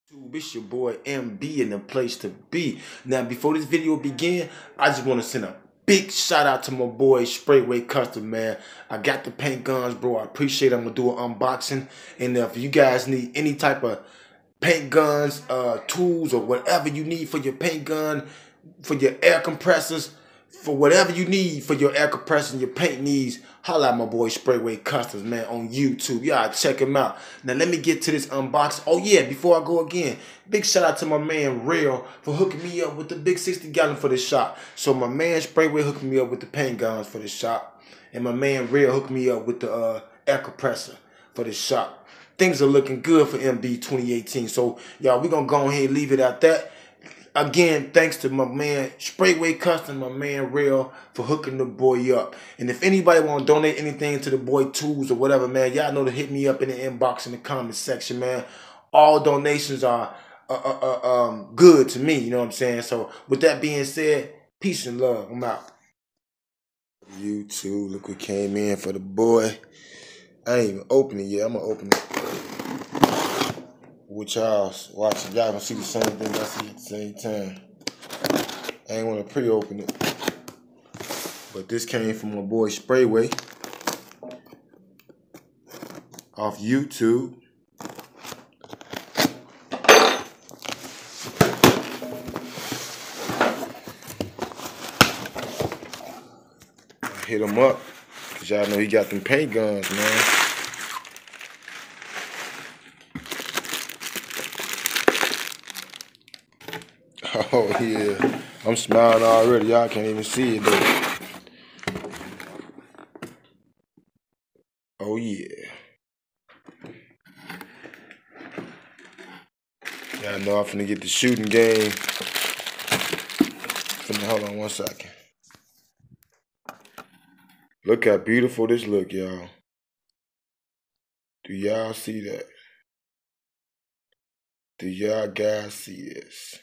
It's your boy MB in the place to be. Now, before this video begin, I just want to send a big shout out to my boy Sprayway Custom, man. I got the paint guns, bro. I appreciate it. I'm gonna do an unboxing. And if you guys need any type of paint guns, tools, or whatever you need for your paint gun, for your air compressors, for whatever you need for your air compressor and your paint needs, holla at my boy Sprayway Customs, man, on YouTube. Y'all check him out. Now let me get to this unboxing. Oh yeah, before I go again, big shout out to my man Real for hooking me up with the big 60-gallon for the shop. So my man Sprayway hooked me up with the paint guns for the shop, and my man Real hooked me up with the air compressor for the shop. Things are looking good for MB 2018. So y'all, we gonna go ahead and leave it at that. Again, thanks to my man Sprayway Custom, my man Real, for hooking the boy up. And if anybody want to donate anything to the boy tools or whatever, man, y'all know to hit me up in the inbox in the comment section, man. All donations are good to me, you know what I'm saying? So with that being said, peace and love. I'm out. YouTube, look what came in for the boy. I ain't even opened it yet. I'm gonna open it. With y'all watching, y'all gonna see the same thing I see at the same time. I ain't wanna pre-open it, but this came from my boy Sprayway off YouTube. I hit him up, cause y'all know he got them paint guns, man. Oh yeah, I'm smiling already. Y'all can't even see it though. Oh yeah. Y'all know I'm finna get the shooting game. Hold on one second. Look how beautiful this look, y'all. Do y'all see that? Do y'all guys see this?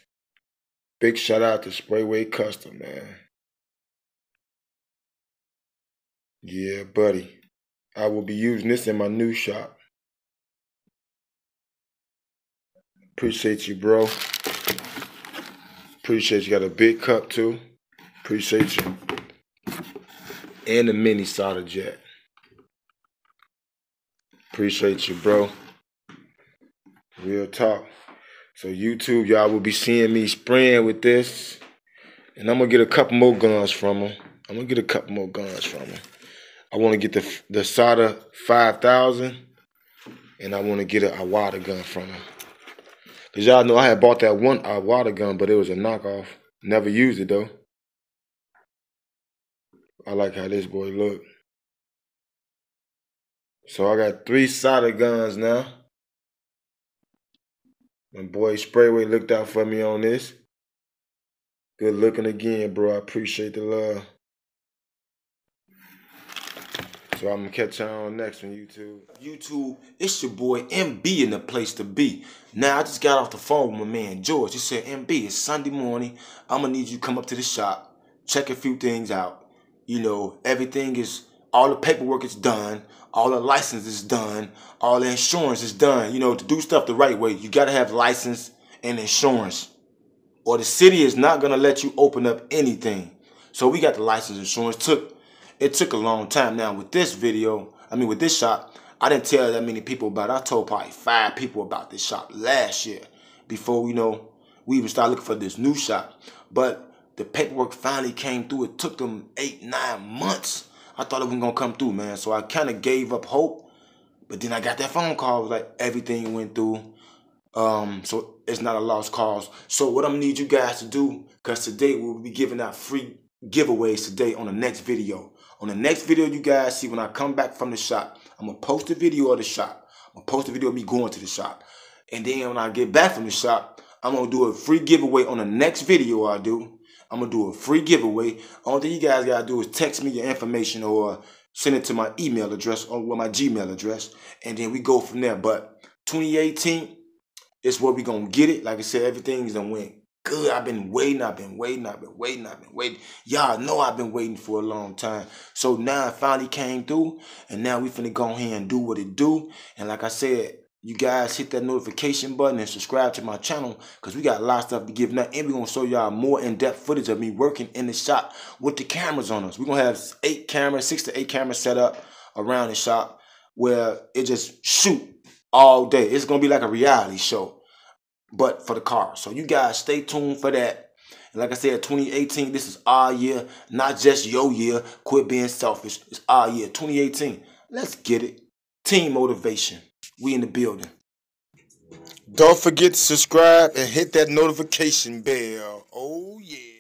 Big shout out to Sprayway Custom, man. Yeah, buddy. I will be using this in my new shop. Appreciate you, bro. Appreciate you. Got a big cup, too. Appreciate you. And a mini solder jet. Appreciate you, bro. Real talk. So YouTube, y'all will be seeing me spraying with this. And I'm going to get a couple more guns from him. I want to get the Sata 5000. And I want to get a water gun from him. Because y'all know I had bought that one water gun, but it was a knockoff. Never used it, though. I like how this boy look. So I got 3 Sata guns now. My boy Sprayway looked out for me on this. Good looking again, bro. I appreciate the love. So I'm going to catch y'all on next one, YouTube. YouTube, it's your boy MB in the place to be. Now, I just got off the phone with my man George. He said, MB, it's Sunday morning. I'm going to need you to come up to the shop, check a few things out. You know, everything is, all the paperwork is done. All the license is done. All the insurance is done. You know, to do stuff the right way, you got to have license and insurance. Or the city is not going to let you open up anything. So we got the license insurance. It took a long time. Now with this with this shop, I didn't tell that many people about it. I told probably 5 people about this shop last year before, you know, we even started looking for this new shop. But the paperwork finally came through. It took them 8-9 months. I thought it wasn't going to come through, man. So I kind of gave up hope. But then I got that phone call. It was like everything went through. So it's not a lost cause. So what I'm going to need you guys to do, because today we'll be giving out free giveaways today on the next video. On the next video, you guys see when I come back from the shop, I'm going to post a video of the shop. I'm going to post a video of me going to the shop. And then when I get back from the shop, I'm going to do a free giveaway on the next video I do. I'm going to do a free giveaway. Only thing you guys got to do is text me your information or send it to my email address or my Gmail address. And then we go from there. But 2018 is where we going to get it. Like I said, everything's done went good. I've been waiting. Y'all know I've been waiting for a long time. So now it finally came through. And now we finna go ahead and do what it do. And like I said, you guys hit that notification button and subscribe to my channel, because we got a lot of stuff to give now, and we're going to show y'all more in-depth footage of me working in the shop with the cameras on us. We're going to have 6 to 8 cameras set up around the shop where it just shoot all day. It's going to be like a reality show, but for the car. So you guys stay tuned for that. And like I said, 2018, this is our year, not just your year. Quit being selfish. It's our year, 2018. Let's get it. Team motivation. We in the building. Don't forget to subscribe and hit that notification bell. Oh, yeah.